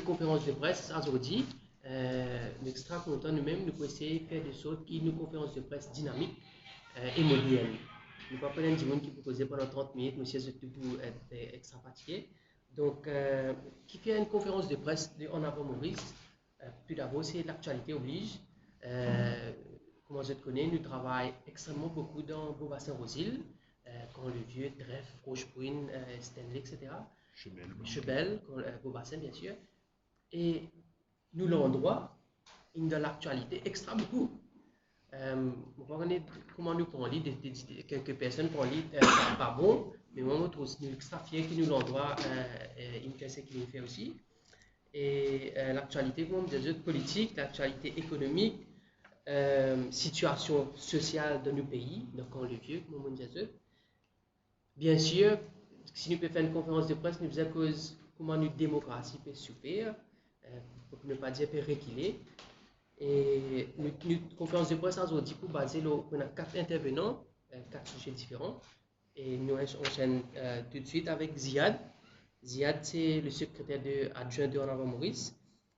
conférence de presse aujourd'hui. Nous extra content nous-mêmes, nous pouvons essayer de faire des choses qui une conférence de presse dynamique et moderne. Nous ne pouvons pas prendre du monde qui peut causer pendant 30 minutes, monsieur, c'est tout pour être extra fatigué. Donc, qui fait une conférence de presse en avant Maurice, tout d'abord, c'est l'actualité oblige. Comment je te connais, nous travaillons extrêmement beaucoup dans Beaubassin-Rosil, quand le vieux, Trèfle, Rochebrune, Stanley, etc. Chebel, Beaubassin, bien sûr. Et nous, l'endroit, de l'actualité extra beaucoup. Comment nous parlons, quelques personnes parlent, pas bon, mais moi, nous sommes extra fiers que nous l'endroit, il me ce qu'il fait aussi. Et l'actualité, des autres politiques, l'actualité économique, situation sociale de nos pays, donc en le vieux, comme on dit. Bien sûr, si nous pouvons faire une conférence de presse, nous faisons cause comment notre démocratie peut souffrir, pour ne pas dire peut reculer. Et notre conférence de presse aujourd'hui pour baser on a 4 intervenants, 4 sujets différents. Et nous enchaînons tout de suite avec Ziad. Ziad, c'est le secrétaire adjoint de En Avant Maurice.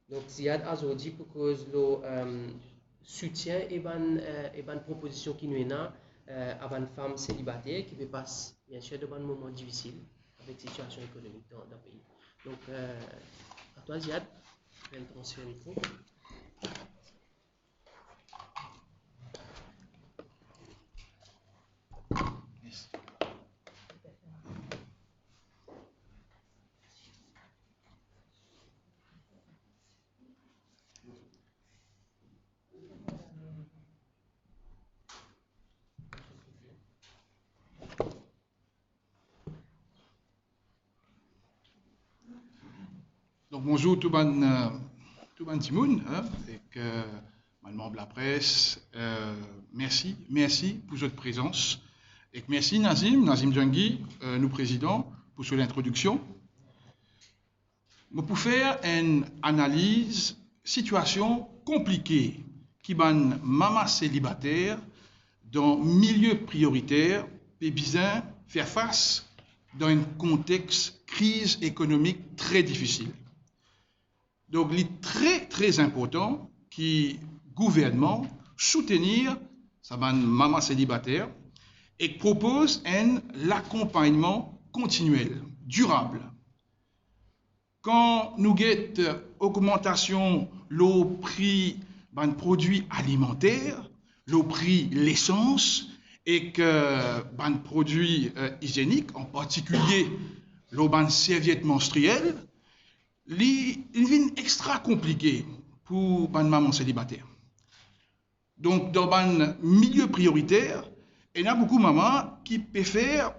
Donc, Ziad, aujourd'hui, pour cause le soutien et bonne proposition qui nous est là à une femme célibataire qui passe, bien sûr, devant un moment difficile avec la situation économique dans le pays. Donc, à toi, Ziad, je vais transférer le micro. Donc bonjour tout le Timoun, et membre de la presse, merci pour votre présence, et merci Nazim Djangui, nous président, pour son introduction. Pour faire une analyse situation compliquée qui ban maman célibataire dans milieu prioritaire et besoin faire face dans un contexte crise économique très difficile. Donc, il est très, très important que le gouvernement soutenir sa maman célibataire et propose l'accompagnement continuel, durable. Quand nous avons augmentation le prix des produits alimentaires, le prix de l'essence et que des produits hygiéniques, en particulier les serviettes menstruelles, il est extra compliqué pour les mamans célibataires. Donc, dans un milieu prioritaire, il y a beaucoup de mamans qui peuvent faire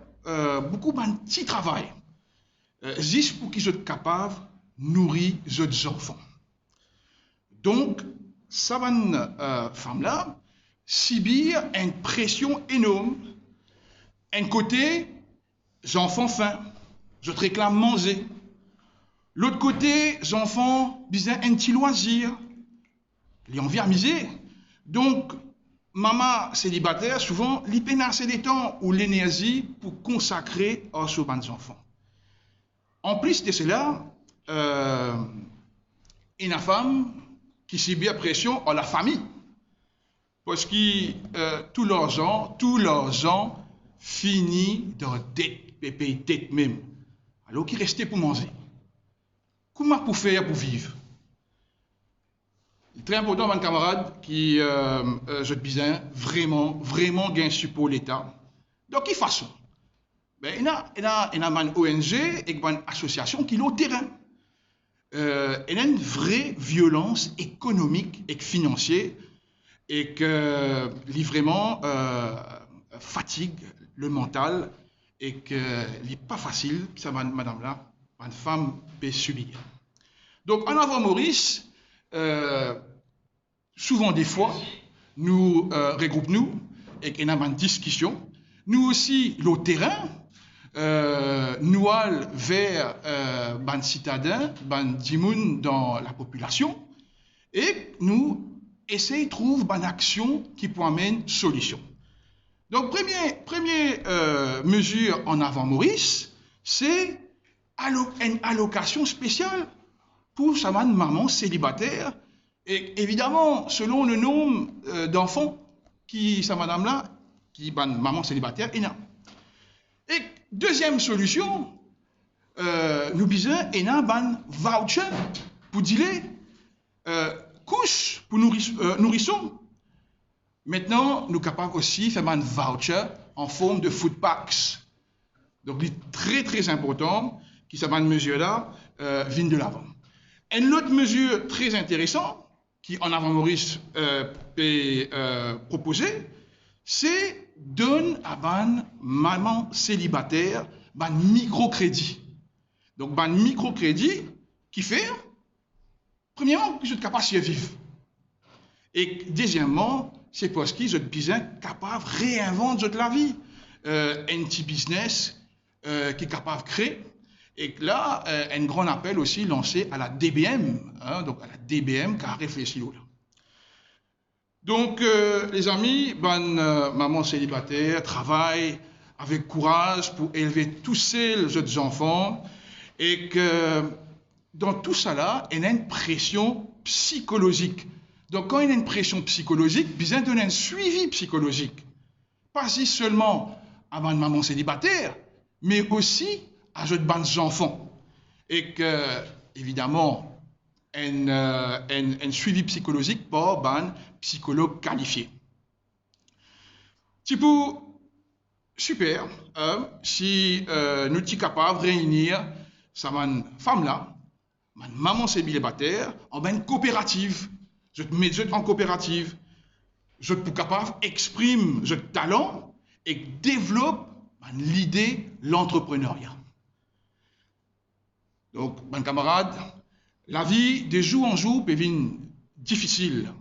beaucoup de petits travail, juste pour qu'ils soient capables de nourrir leurs enfants. Donc, ces femmes-là subissent une pression énorme. Un côté, les enfants faim, je réclame manger. L'autre côté, les enfants besoin un petit loisir, ils ont envie d'amuser. Donc, maman célibataire, souvent, il peine assez de temps ou l'énergie pour consacrer à ses enfants. En plus de cela, il y a une femme qui subit la pression à la famille. Parce que tout l'argent finit dans dette, payer dette même. Alors qu'il restait pour manger. Comment pour faire pour vivre? Très important, mon camarade, qui, je te disais, vraiment gagne support l'État. Donc, quelle façon? Ben, il y a une ONG et une association qui est au terrain. Il y a une vraie violence économique et financière et que vraiment fatigue le mental et que n'est pas facile, ça, madame-là, une femme peut subir. Donc, en avant Maurice, souvent des fois, nous regroupons et nous avons une discussion. Nous aussi, le terrain, nous allons vers les citadins, les dimoun dans la population, et nous essayons de trouver une action qui peut amener une solution. Donc, première mesure en avant Maurice, c'est une allocation spéciale pour sa maman célibataire, et évidemment, selon le nombre d'enfants qui, sa madame-là, qui, maman célibataire, est là. Et deuxième solution, nous disons, il y a un voucher pour dire couche pour nourrisson. Maintenant, nous sommes capables aussi de faire un voucher en forme de food packs. Donc, c'est très, très important que cette mesure-là vienne de l'avant. Une autre mesure très intéressante qui, en avant Maurice, peut proposer, c'est donner à une maman célibataire un microcrédit. Donc, un microcrédit qui fait, premièrement, que je suis capable de vivre. Et deuxièmement, c'est parce qu'ils sont bien capables de réinventer la vie. Un petit business qui est capable de créer. Et là, un grand appel aussi lancé à la DBM, hein, donc à la DBM qui a réfléchi là. Donc, les amis, maman célibataire travaille avec courage pour élever tous ces autres enfants et que dans tout ça là, il y a une pression psychologique. Donc, quand il y a une pression psychologique, il besoin donner un suivi psychologique. Pas si seulement à une maman célibataire, mais aussi à d'autres enfants. Et que, évidemment, un suivi psychologique par un psychologue qualifié. C'est pour super si nous sommes capables de réunir cette femme-là, une maman célibataire, en une coopérative. Je te mets en coopérative. Je suis capable d'exprimer ce talent et développe l'idée, l'entrepreneuriat. Donc, mes camarades, la vie de jour en jour peut devenir difficile.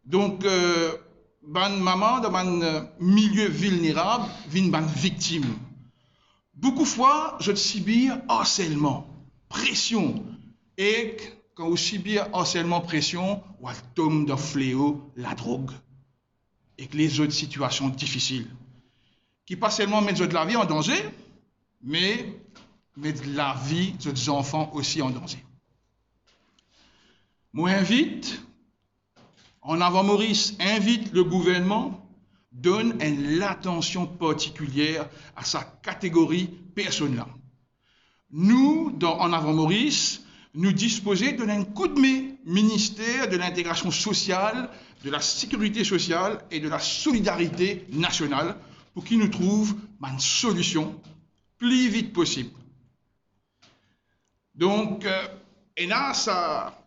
Donc, maman dans un milieu vulnérable devient une victime. Beaucoup de fois, je subis harcèlement, pression. Et quand vous subissez harcèlement, pression, vous tombez dans le fléau, la drogue. Et que les autres situations difficiles. Qui pas seulement mettent la vie en danger, mais mettent la vie des enfants aussi en danger. Moi, invite, en avant Maurice, invite le gouvernement, donne l'attention particulière à sa catégorie personnelle. Nous, en avant Maurice, nous disposons de un coup de main, ministère de l'intégration sociale, de la sécurité sociale et de la solidarité nationale, pour qu'il nous trouve une solution plus vite possible. Donc, et là, ça,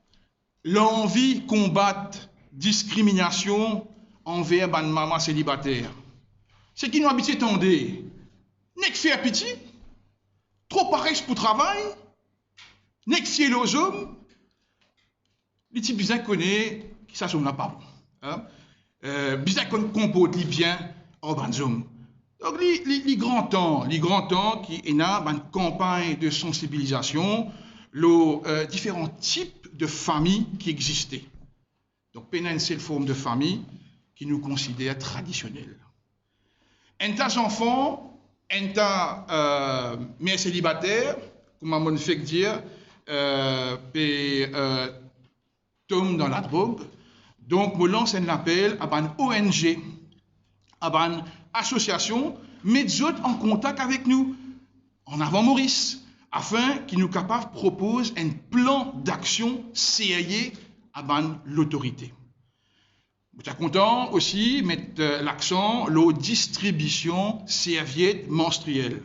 l'envie de combattre discrimination envers une maman célibataire. C'est qui nous habituent tendre. N'est-ce faire pitié? Trop pareil pour travail? N'est-ce fier aux hommes? Les types bien connaissent qui ça sont là pas bon. Bien qu'on comporte bien en bons hommes. Donc, les grands temps qui est là, une campagne de sensibilisation, les différents types de familles qui existaient. Donc, Pénin, c'est une forme de famille qui nous considère traditionnelle. Un tas d'enfants, un tas mères célibataires, comme on fait dire, tombent dans la drogue. Donc, je lance un appel à une ONG, à une association, mettre autres en contact avec nous, en avant Maurice, afin qu'ils nous capables de proposer un plan d'action sérieux à l'autorité. Je suis content aussi de mettre l'accent sur la distribution serviettes menstruelles.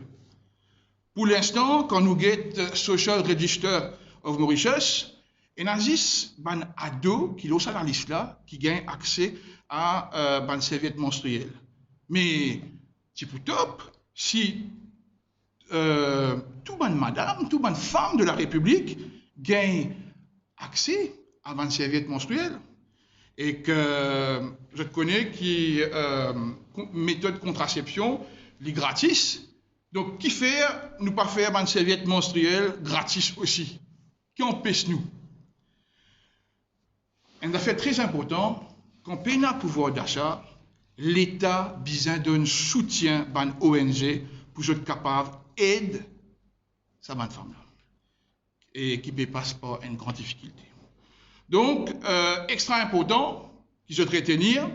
Pour l'instant, quand nous guettons Social Register of Mauritius, il y a un ado qui est sur la liste là, qui gagne accès à une serviette menstruelle. Mais c'est pour top si toute bonne madame, toute bonne femme de la République gagne accès à une serviette menstruelle. Et que je connais qui méthode de contraception, les gratis. Donc, qui fait nous pas faire une serviette menstruelle gratis aussi? Qui empêche nous? Un affaire très important, quand on a pouvoir d'achat, l'État besoin d'un soutien à une ONG pour être capable d'aider cette femme-là. et qui passe par une grande difficulté. Donc, extra important, qui se retenir,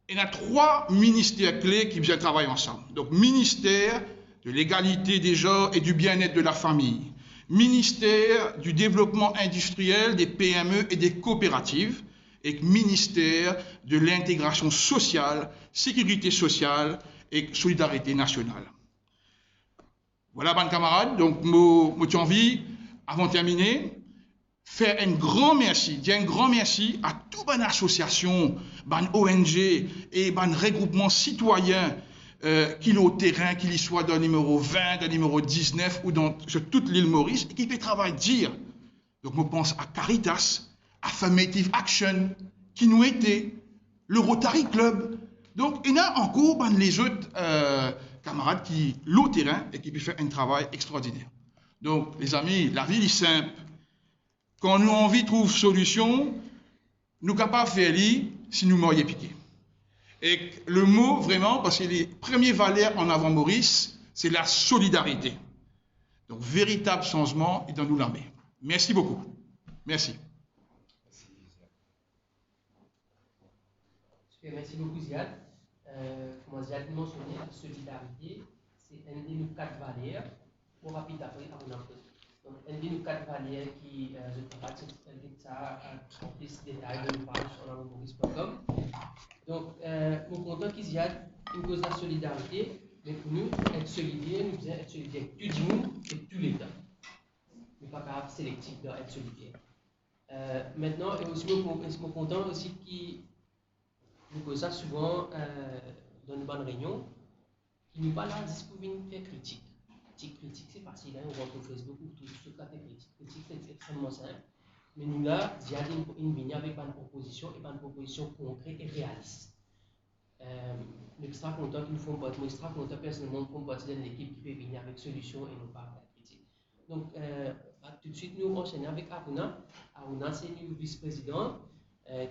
il y a 3 ministères clés qui viennent travailler ensemble. Donc, ministère de l'égalité des genres et du bien-être de la famille, ministère du développement industriel, des PME et des coopératives, et ministère de l'intégration sociale, sécurité sociale et solidarité nationale. Voilà, bonnes camarades, donc, j'ai envie, avant de terminer, faire un grand merci, dire un grand merci à toutes les associations, les ONG et les regroupements citoyens qui sont au terrain, qu'ils soient dans le numéro 20, dans le numéro 19 ou sur toute l'île Maurice, et qui fait travail dire. Donc, je pense à Caritas, Affirmative Action, qui nous était, le Rotary Club. Donc, il y a encore les autres camarades qui sont au terrain et qui peuvent faire un travail extraordinaire. Donc, les amis, la vie est simple. Quand nous avons envie de trouver solution, nous sommes capables de faire si nous m'aurions piqué. Et le mot, vraiment, parce que les premiers valeurs en avant Maurice, c'est la solidarité. Donc, véritable changement est dans nous l'armée. Merci beaucoup. Merci. Merci beaucoup, Ziad. Comme Ziad mentionné, la solidarité, c'est un de nos 4 valeurs. Pour rapide après, on a donc, un de nos 4 valeurs qui je partage de ça en plus de détails de nos pages sur maurice.com. Donc, nous comptons qu'il y a une cause de la solidarité, mais pour nous, être solidaire, nous devons être solidaire avec tout le monde et tout l'État. Nous ne sommes pas capables sélectif d'être solidaire. Maintenant, et aussi, nous sommes contents aussi que nous causons ça souvent dans une bonne réunion, qui nous parle là, pour faire critique. Critique, c'est facile, hein, on voit sur Facebook ou tout ce cas de critique. Critique, c'est extrêmement simple. Mais nous là, il y a une ligne avec une proposition et une proposition concrète et réaliste. Extra content qu'ils nous font partie, extra content personnellement qu'on partie de l'équipe qui peut venir avec solution et non pas avec critique. Donc, tout de suite, nous enchaînons avec Aruna. Aruna, c'est une vice-présidente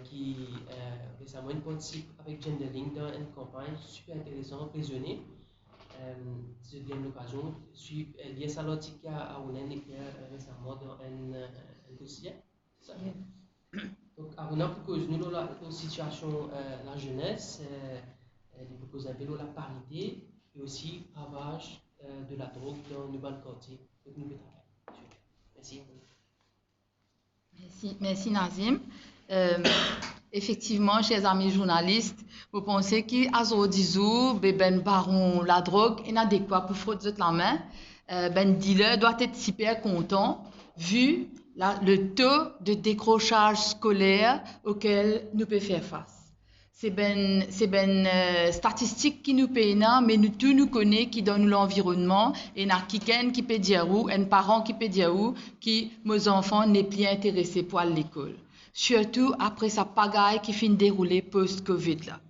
qui récemment participe avec Genderlink dans une campagne super intéressante, raisonnée. C'est bien l'occasion. Il y a l'article qui a écrit récemment dans un dossier. Donc, Aruna propose nous la situation la jeunesse, il propose un peu la parité et aussi ravage de la drogue dans nos bonnes quartiers. Donc, nous merci. Merci Nazim. Effectivement, chers amis journalistes, vous pensez qu'aujourd'hui, ben baron la drogue est inadéquat pour fraude la main. Ben dealer doit être super content vu le taux de décrochage scolaire auquel nous pouvons faire face. C'est ben statistique qui nous paye, mais nous tous nous connaissons qui dans l'environnement et n'a quelqu'un qui peut dire où, un parent qui peut dire où, qui nos enfants n'est plus intéressés pour l'école. Surtout après sa pagaille qui finit de dérouler post-Covid là.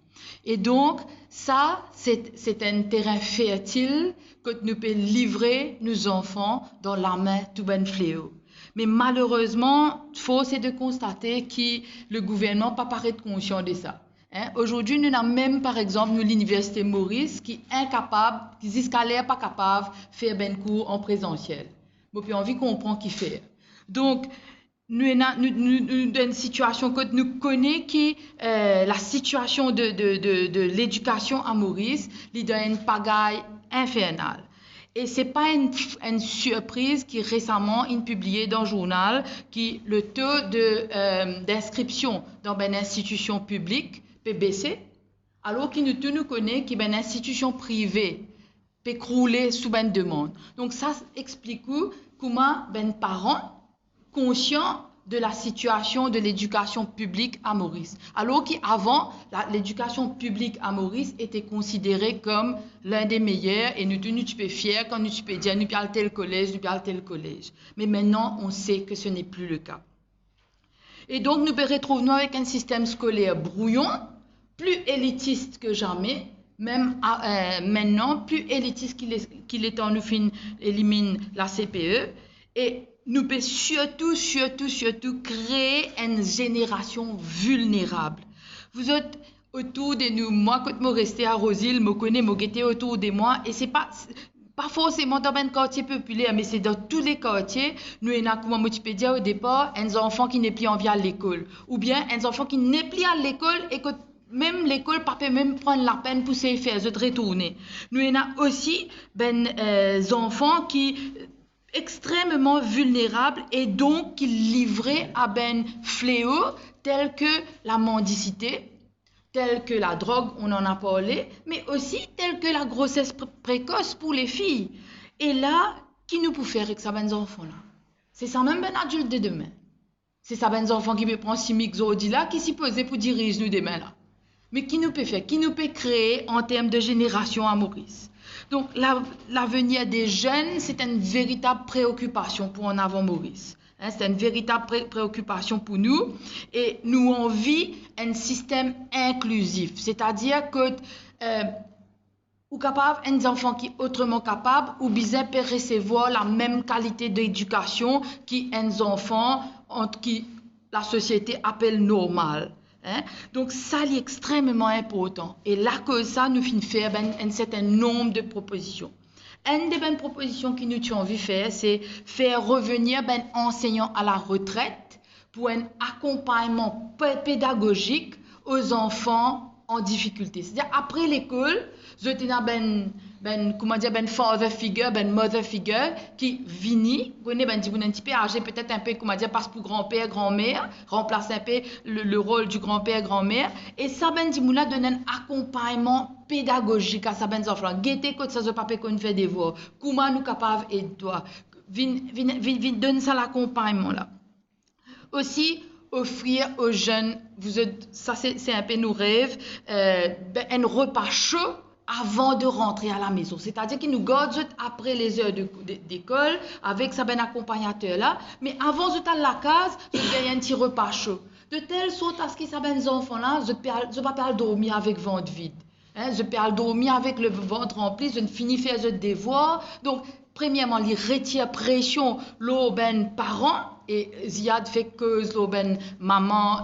Et donc, ça, c'est un terrain fertile que nous pouvons livrer nos enfants dans la main tout ben fléau. Mais malheureusement, force est de constater que le gouvernement n'a pas paraît conscient de ça. Hein? Aujourd'hui, nous avons même, par exemple, l'Université Maurice qui est incapable, qui jusqu'à l'air pas capable de faire ben cours en présentiel. Bon, puis envie qu'on comprend qui fait. Donc, nous dans une situation que nous connaissons qui la situation de l'éducation à Maurice, il y a une pagaille infernale. Et ce n'est pas une surprise qui récemment est publiée dans le journal qui le taux d'inscription dans une institution publique peut baisser, alors que nous connaissons qu'une institution privée peut crouler sous une demande. Donc ça explique comment les parents conscients de la situation de l'éducation publique à Maurice. Alors qu'avant, l'éducation publique à Maurice était considérée comme l'un des meilleurs et nous sommes fiers quand nous pouvons dire nous parlons tel collège, nous parlons tel collège. Mais maintenant, on sait que ce n'est plus le cas. Et donc, nous nous retrouvons avec un système scolaire brouillon, plus élitiste que jamais, même maintenant, plus élitiste qu'il est en nous élimine la CPE. Et nous pouvons surtout créer une génération vulnérable. Vous êtes autour de nous, moi, quand je reste à Rosil, je connais, je suis autour de moi, et c'est pas, pas forcément dans un quartier populaire, mais c'est dans tous les quartiers. Nous avons, comme tu peux dire au départ, un enfant qui n'est plus envie à l'école. Ou bien un enfant qui n'est plus à l'école et que même l'école ne peut même prendre la peine pour se faire de retourner. Nous avons aussi enfants qui extrêmement vulnérables et donc qui livrés à fléaux tels que la mendicité, tels que la drogue, on en a parlé, mais aussi tels que la grossesse précoce pour les filles. Et là, qui nous peut faire avec ces enfants-là? C'est ça même adulte de demain. C'est ça enfants qui peut prendre 6 mixodis là, qui s'y posaient pour diriger nous demain là. Mais qui nous peut faire? Qui nous peut créer en termes de génération à Maurice? Donc, l'avenir des jeunes, c'est une véritable préoccupation pour en avant Maurice. C'est une véritable préoccupation pour nous. Et nous, on vit un système inclusif. C'est-à-dire que ou capable, un enfant qui est autrement capable, ou bien peut recevoir la même qualité d'éducation qu'un enfant qui la société appelle normal. Donc, ça est extrêmement important. Et là, que ça, nous finissons faire un certain nombre de propositions. Une des bonnes propositions que nous avons envie de faire, c'est faire revenir enseignants à la retraite pour un accompagnement pédagogique aux enfants en difficulté. C'est-à-dire, après l'école, je suis father figure, mother figure, qui vini, vous connaissez, un petit peu âgé, peut-être un peu, passe pour grand-père, grand-mère, remplace un peu le rôle du grand-père, grand-mère, et ça, donne un accompagnement pédagogique à sa enfants. Guettez que ça, papa qu'on fait des voix. Comment nous capables et toi, donne ça l'accompagnement là. Aussi, offrir aux jeunes, ça c'est un peu nos rêves, un repas chaud avant de rentrer à la maison. C'est-à-dire qu'ils nous gardent après les heures d'école avec sa accompagnateur là, mais avant de à la case, je gagne un petit repas chaud. De telle sorte à ce que ces enfants là, je ne peux pas dormir avec ventre vide. Je peux dormir avec le ventre rempli, je ne finis faire de devoirs. Donc, premièrement, les retire pression, l'auben parents, et Ziad fait que l'auben maman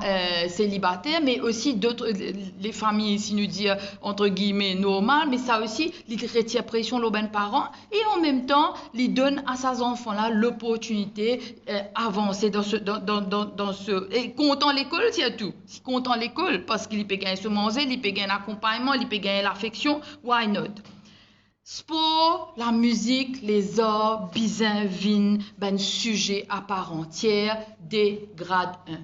célibataire, mais aussi d'autres, les familles, si nous dire entre guillemets normales, mais ça aussi, les retire pression, l'auben parents, et en même temps, les donne à ces enfants-là l'opportunité d'avancer dans ce, et comptant l'école, c'est tout. Si comptant l'école, parce qu'il peut gagner se manger, il peut gagner un accompagnement, il peut gagner l'affection, why not? Sport, la musique, les arts, bizin, vin, sujet à part entière des grades 1.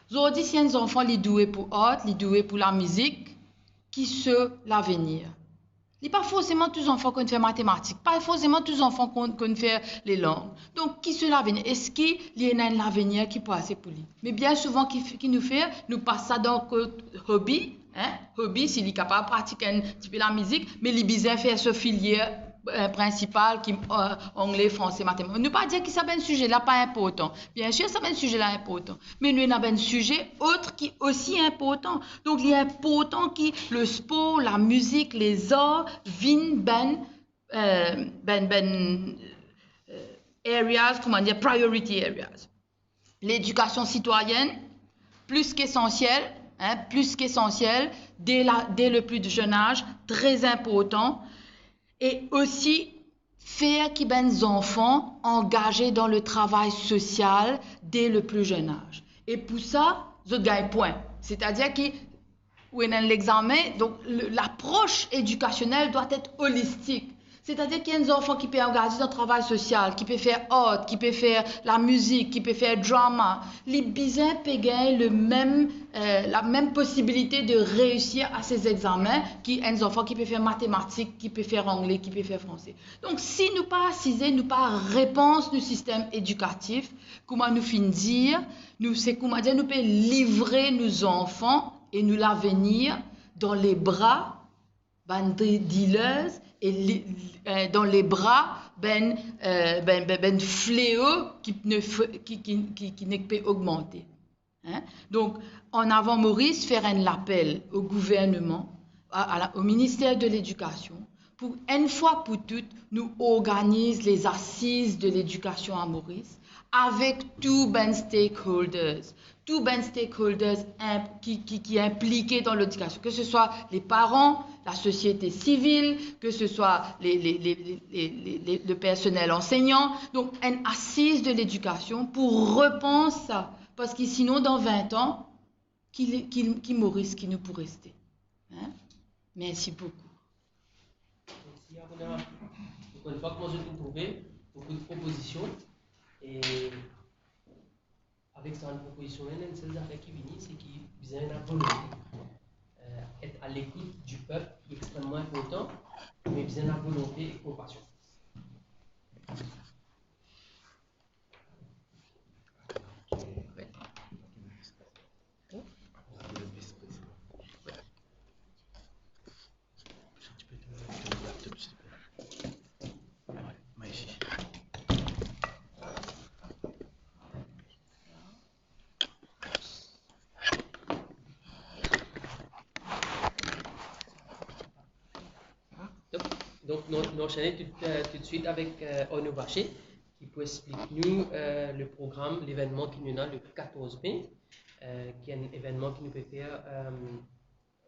Aujourd'hui, si un enfant est doué pour art, il est doué pour la musique, qui se l'avenir. Il n'est pas forcément tous les enfants qui font mathématiques, pas forcément tous les enfants qui font les langues. Donc, qui se l'avenir? Est-ce qu'il y a un avenir qui peut passer pour lui? Mais bien souvent, qui nous fait, nous passe ça dans le hobby. Hobby, s'il est capable de pratiquer un petit peu la musique, mais il besoin faire ce filière principal qui anglais, français, mathématiques. Ne pas dire que ça un sujet là pas important. Bien sûr, ça un sujet là important, mais nous avons un sujet autre qui est aussi important. Donc, il est important que le sport, la musique, les arts viennent areas, comment dire, priority areas. L'éducation citoyenne, plus qu'essentielle. Plus qu'essentiel, dès le plus jeune âge, très important. Et aussi, faire qu'ils les enfants engagés dans le travail social dès le plus jeune âge. Et pour ça, je gagne point. C'est-à-dire que, l'examen, donc l'approche éducationnelle doit être holistique. C'est-à-dire qu'il y a des enfants qui peuvent engager dans le travail social, qui peuvent faire art, qui peuvent faire la musique, qui peuvent faire drama. Les bisins peuvent gagner la même possibilité de réussir à ces examens qu'un enfant qui peut faire mathématiques, qui peut faire anglais, qui peut faire français. Donc, si nous pas assisés, nous pas réponse du système éducatif, comment nous finir, nous pouvons livrer nos enfants et nous l'avenir dans les bras des dealers et dans les bras fléau qui ne peut augmenter. Donc, en avant Maurice, faire un appel au gouvernement, au ministère de l'Éducation, pour une fois pour toutes, nous organiser les assises de l'éducation à Maurice avec tous les stakeholders. Tous les stakeholders qui sont impliqués dans l'éducation, que ce soit les parents, la société civile, que ce soit le personnel enseignant. Donc, une assise de l'éducation pour repenser ça. Parce que sinon, dans 20 ans, qui Maurice qui nous pour rester. Hein? Merci beaucoup. Merci à vous. Encore une fois, comment je peux trouver beaucoup de propositions. Et avec cette proposition, il y a une seule affaire qui vient, c'est qu'il y a une volonté. Être à l'écoute du peuple est extrêmement important, mais bien la volonté et compassion. Donc, nous enchaînons tout de suite avec Ono Baché, qui peut expliquer nous le programme, l'événement qui nous a le 14 mai, qui est un événement qui nous peut faire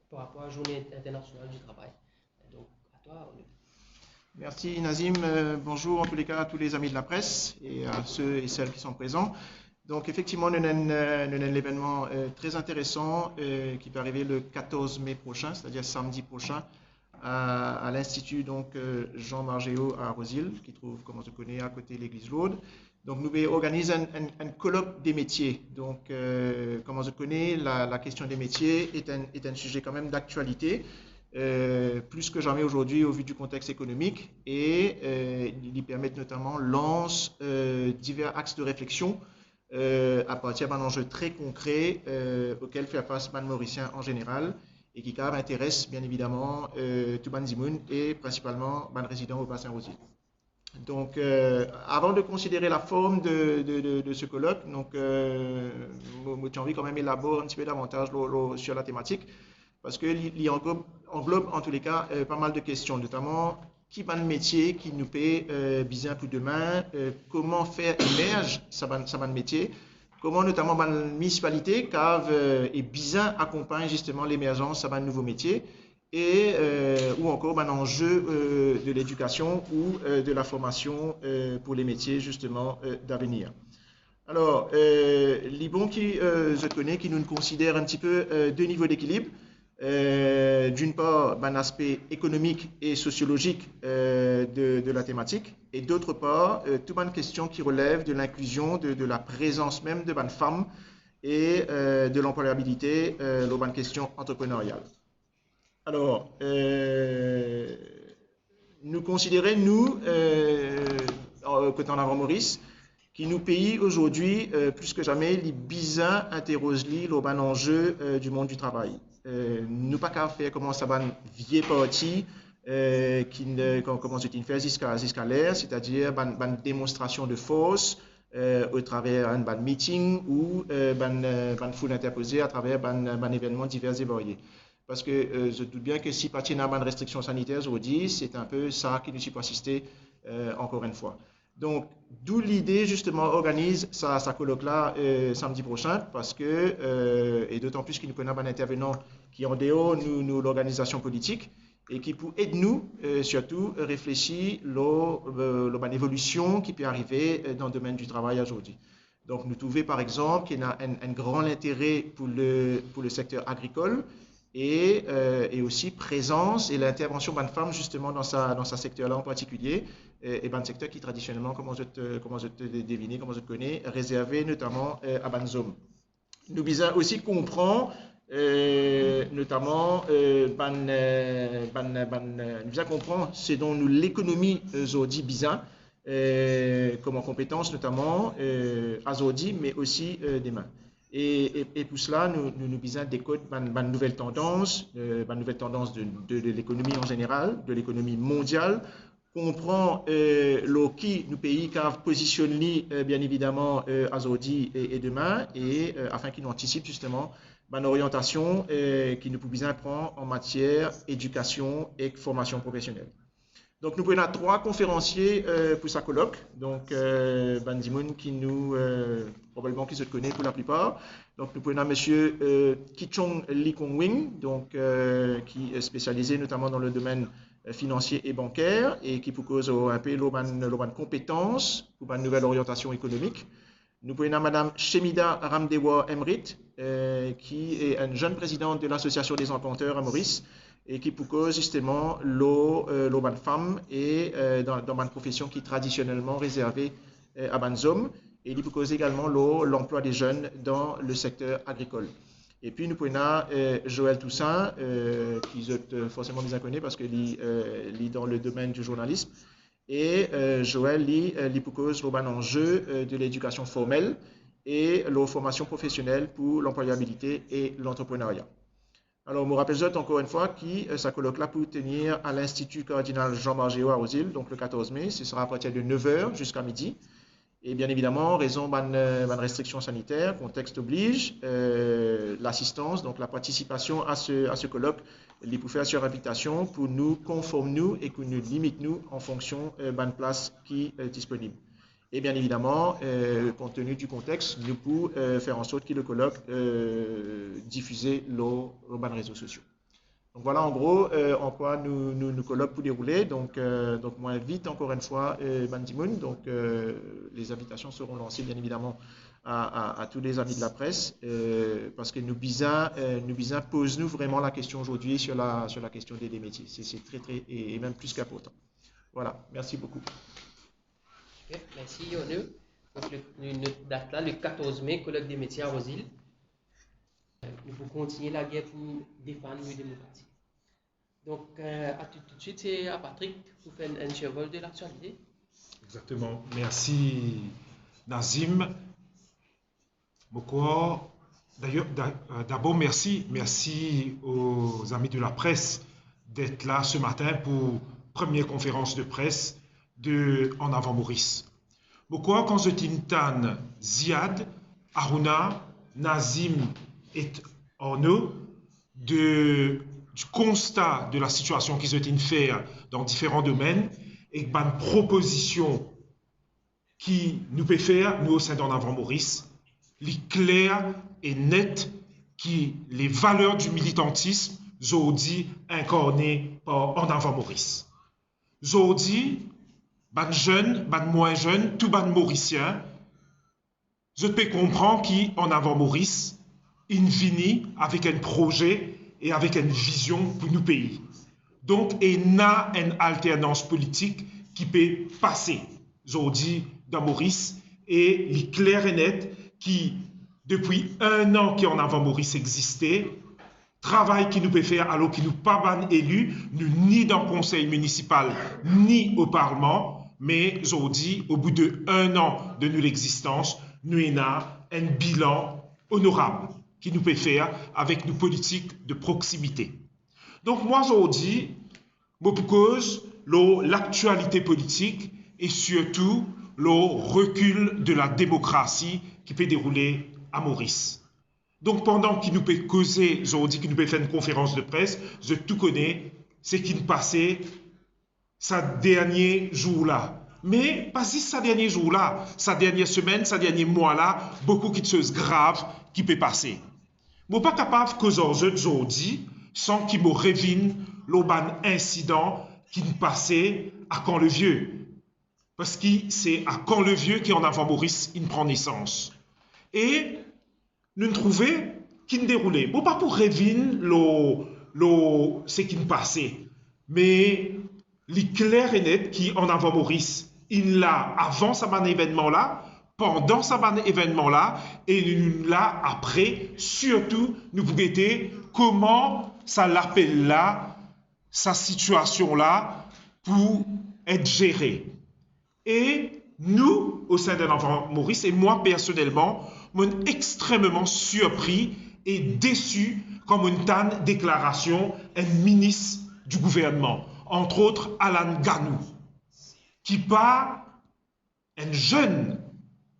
par rapport à la Journée internationale du travail. Donc, à toi, Ono. Merci Nazim. Bonjour en tous les cas à tous les amis de la presse et à ceux et celles qui sont présents. Donc effectivement, nous avons un événement très intéressant qui peut arriver le 14 mai prochain, c'est-à-dire samedi prochain, à l'Institut Jean Margéot à Rosil, qui trouve, comme on se connaît, à côté de l'église Lourdes. Donc nous organisons un colloque des métiers. Donc comme on se connaît, la question des métiers est un sujet quand même d'actualité, plus que jamais aujourd'hui au vu du contexte économique, et il permet notamment lance divers axes de réflexion à partir d'un enjeu très concret auquel fait face les Mauriciens en général, et qui intéresse bien évidemment tout le Zimoun et principalement les résidents au bassin Rosil. Donc, avant de considérer la forme de ce colloque, j'ai envie quand même élaborer un petit peu davantage sur la thématique, parce qu'il englobe en tous les cas pas mal de questions, notamment qui va le métier qui nous paie bien pour demain, comment faire émerger ça métier, comment notamment la municipalité et bien accompagne justement l'émergence de nouveaux métiers, et ou encore un enjeu de l'éducation ou de la formation pour les métiers justement d'avenir. Alors, Libon qui je connais, qui nous considère un petit peu deux niveaux d'équilibre. D'une part, un aspect économique et sociologique de la thématique, et d'autre part, toute une question qui relève de l'inclusion, de la présence même de bonnes femmes et de l'employabilité, une question entrepreneuriale. Alors, nous considérons, nous, côté en avant-Maurice, qui nous pays aujourd'hui, plus que jamais, les bizarres interrogent un enjeu du monde du travail. Nous pas qu'à faire comment ça va vieille partie comment c'est une faire jusqu'à l'air, c'est-à-dire une démonstration de force au travers d'un meeting ou d'une foule interposée à travers un événement divers et variés. Parce que je doute bien que si partie n'a pas de restrictions sanitaires aujourd'hui, c'est un peu ça qui nous suit assister encore une fois. Donc, d'où l'idée, justement, organise ça colloque-là samedi prochain, parce que, et d'autant plus qu'il nous connaît un intervenant qui en dehors nous l'organisation politique, et qui peut aider nous, surtout, réfléchir l'évolution qui peut arriver dans le domaine du travail aujourd'hui. Donc, nous trouvons, par exemple, qu'il y a un grand intérêt pour le secteur agricole, et aussi présence et l'intervention de femmes justement dans ce secteur-là en particulier, et un secteur qui traditionnellement, comment je te deviner, comment je te connais, réservé notamment à Banzom. Nous visons aussi comprendre notamment nous visons comprendre ce dont nous l'économie aujourd'hui bizarre comme en compétences notamment aujourd'hui, mais aussi demain. Et pour cela, nous visons décoder une nouvelle tendance, de l'économie en général, de l'économie mondiale, comprend qui nos pays qui positionnent bien évidemment aujourd'hui et demain, et afin qu'ils anticipent justement une orientation qui nous pouvons prendre en matière d'éducation et formation professionnelle. Donc, nous prenons 3 conférenciers pour sa colloque. Donc, Ban Dimoun qui nous, probablement qui se connaît pour la plupart. Donc, nous prenons M. Kichong Lee Kong Wing, donc, qui est spécialisé notamment dans le domaine financier et bancaire et qui propose un peu l'oban compétences pour une nouvelle orientation économique. Nous prenons Mme Shemida Ramdewa Emrit, qui est une jeune présidente de l'Association des emprunteurs à Maurice, et qui propose justement l'urban femme et dans une profession qui est traditionnellement réservée à ban hommes, et il propose également l'emploi des jeunes dans le secteur agricole. Et puis nous prenons Joël Toussaint, qui est forcément des inconnus parce qu'il est dans le domaine du journalisme, et Joël il propose l'urban enjeu de l'éducation formelle et la formation professionnelle pour l'employabilité et l'entrepreneuriat. Alors, je me rappelle encore une fois qui sa colloque-là pour tenir à l'Institut cardinal Jean-Marc Géo à Rosil, donc le 14 mai. Ce sera à partir de 9h jusqu'à midi. Et bien évidemment, en raison de restrictions sanitaires, contexte oblige, l'assistance, donc la participation à ce colloque, il peut faire sur invitation pour nous conformer nous et que nous limite nous en fonction de la place qui est disponible. Et bien évidemment, compte tenu du contexte, nous pouvons faire en sorte que le colloque diffuser nos réseaux sociaux. Donc voilà en gros en quoi nous colloques pour dérouler. Donc moi invite encore une fois Ban Dimoun. Donc les invitations seront lancées bien évidemment à tous les amis de la presse parce que nous posons vraiment la question aujourd'hui sur la question des métiers. C'est très et même plus qu'important. Voilà, merci beaucoup. Okay, merci Yonu. Donc notre date là, le 14 mai, colloque des métiers à Rosil. Nous pouvons continuer la guerre pour défendre la démocratie. Donc à tout de suite, c'est à Patrick pour faire un survol de l'actualité. Exactement. Merci Nazim. D'ailleurs, d'abord merci aux amis de la presse d'être là ce matin pour première conférence de presse de En avant Maurice. Pourquoi quand je t'intan Ziad, Aruna, Nazim et Orno du constat de la situation qu'ils ont fait dans différents domaines et une proposition qui nous peut faire, nous au sein d'En avant Maurice, les claires et nettes qui les valeurs du militantisme Zodi incarnées par En avant Maurice. Zodi ban jeune, ban moins jeune, tout ban mauricien, je peux comprendre qu'en avant Maurice, il finit avec un projet et avec une vision pour nos pays. Donc, il y a une alternance politique qui peut passer, aujourd'hui, dans Maurice, et il est clair et net qui, depuis 1 an qu'en avant Maurice existait, travail qui nous peut faire alors qu'il nous pas ban élus, nous ni dans le conseil municipal, ni au Parlement, mais aujourd'hui, au bout de 1 an de notre existence, nous avons un bilan honorable qui nous peut faire avec nos politiques de proximité. Donc moi, aujourd'hui, je propose l'actualité politique et surtout le recul de la démocratie qui peut dérouler à Maurice. Donc pendant qu'il nous peut causer, aujourd'hui, qu'il nous peut faire une conférence de presse, je tout connais, c'est qu'il passait sa dernier jour-là. Mais pas si sa dernier jour-là, sa dernière semaine, sa dernier mois-là, beaucoup de choses graves qui peuvent passer. Je ne suis pas capable qu'aujourd'hui, sans qu'il me révine l'auban incident qui nous passait à Camp-le-Vieux. Parce que c'est à Camp-le-Vieux qu'en avant Maurice, il prend naissance. Et nous trouvons qu'il ne déroulait. Bon, pas pour révine ce qui nous passait, mais l'éclair est net qui en avant Maurice, il l'a avant sa ban événement là, pendant sa ban événement là, et il l'a après, surtout nous vous guetter comment ça l'appelle là, sa situation là, pour être gérée. Et nous, au sein d'En avant Maurice, et moi personnellement, je suis extrêmement surpris et déçu comme une tane déclaration un ministre du gouvernement, entre autres Alan Ganou, qui part un jeune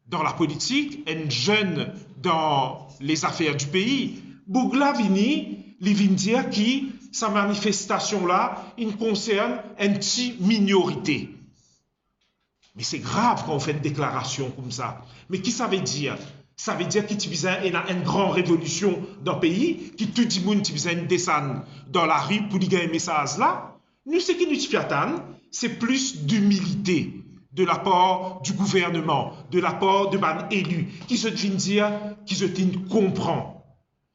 dans la politique, un jeune dans les affaires du pays. Bougla vini, il vient dire que sa manifestation-là, il concerne une petite minorité. Mais c'est grave quand on fait une déclaration comme ça. Mais qui ça veut dire? Ça veut dire qu'il y a une grande révolution dans le pays, qui tout le monde a une descente dans la rue pour gagner un message là. Nous, ce qui nous fait, c'est plus d'humilité de la part du gouvernement, de la part de ban élus, qui se viennent dire, qui se comprend,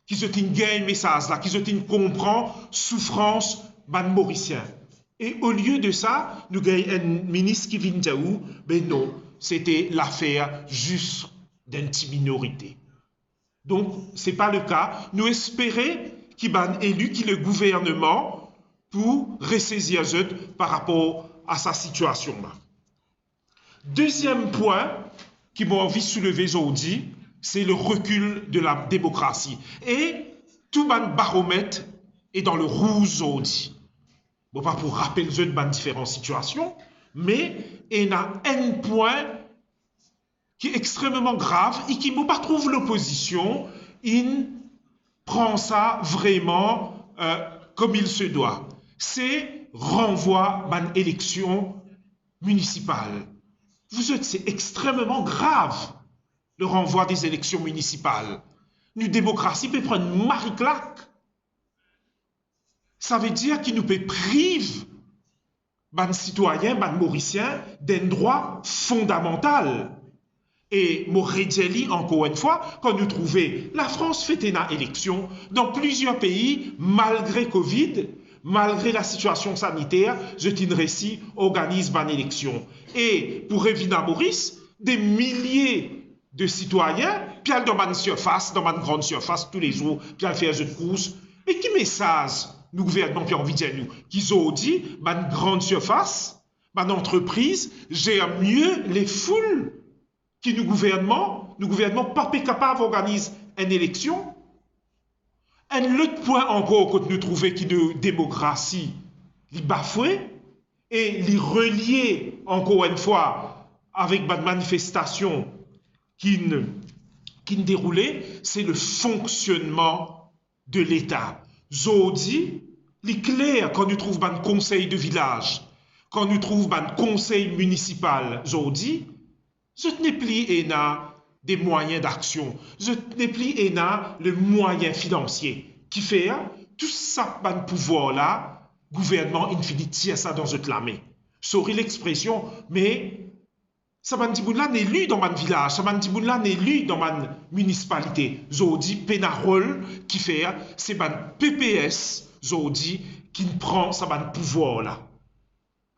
qui se gagne un message là, qui se comprend souffrance ban mauricien. Et au lieu de ça, nous avons un ministre qui vient dire, ben non, c'était l'affaire juste d'une petite minorité. Donc, ce n'est pas le cas. Nous espérons qu'il y ait un élu, qui le gouvernement, pour ressaisir par rapport à sa situation-là. Deuxième point qui m'a envie de soulever aujourd'hui, c'est le recul de la démocratie. Et tout le baromètre est dans le rouge aujourd'hui. Bon, pas pour rappeler les différentes situations, mais il y a un point qui est extrêmement grave et qui ne pas trouve l'opposition, il prend ça vraiment comme il se doit. C'est renvoi d'une élection municipale. C'est extrêmement grave, le renvoi des élections municipales. Une démocratie peut prendre une marie-claque. Ça veut dire qu'il nous peut priver, les citoyens, les Mauriciens, d'un droit fondamental. Et Moredjeli, encore une fois, quand nous trouvons la France fait une élection dans plusieurs pays, malgré Covid, malgré la situation sanitaire, je tiens récit, organise une élection. Et pour revenir à Maurice, des milliers de citoyens, puis dans une surface, dans une grande surface, tous les jours, puis à faire jeu de course. Mais qui message nous gouvernement, puis envie de dire nous, qu'ils ont dit, une grande surface, une entreprise, gère mieux les foules qui nous gouvernement pas capable d'organiser une élection. Un autre point encore que nous trouvons qui de démocratie, les bafoué et les relier encore une fois avec une manifestation qui ne déroulait, c'est le fonctionnement de l'État. Aujourd'hui, les clair quand nous trouvons un conseil de village, quand nous trouvons un conseil municipal aujourd'hui, je n'ai plus des moyens d'action. Je n'ai plus le moyen financier qui fait tout ça, le pouvoir-là, gouvernement infinity, ça dans cette main. Sorry l'expression, mais ça m'a dit là n'est lu dans mon village, ça m'a dit là n'est lu dans ma municipalité. Zodi Pénarol qui fait, c'est un PPS, Zodi, qui prend ça pouvoir-là.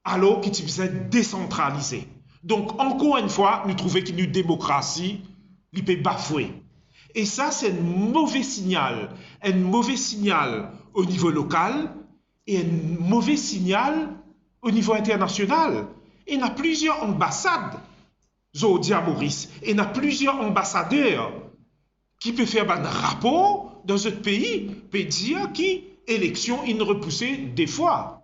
Alors qu'il faisait décentraliser. Donc, encore une fois, nous trouvons qu'une démocratie, il peut bafouer. Et ça, c'est un mauvais signal. Un mauvais signal au niveau local et un mauvais signal au niveau international. Et il y a plusieurs ambassades, aujourd'hui à Maurice, et il y a plusieurs ambassadeurs qui peuvent faire un rapport dans ce pays, peut dire qu'élection, il repoussé des fois.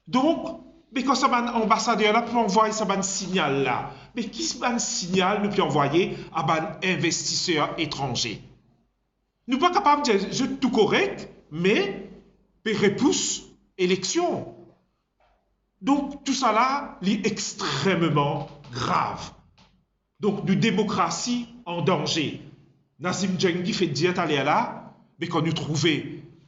Donc, mais quand ça un ambassadeur là peut envoyer ça un signal là, mais qui ce signal nous peut envoyer à un investisseur étranger? Nous pas capable de dire je tout correct, mais peut repousse élection. Donc tout ça là est extrêmement grave. Donc une démocratie en danger. Nazim Djengi fait dire aller là, mais quand nous trouvons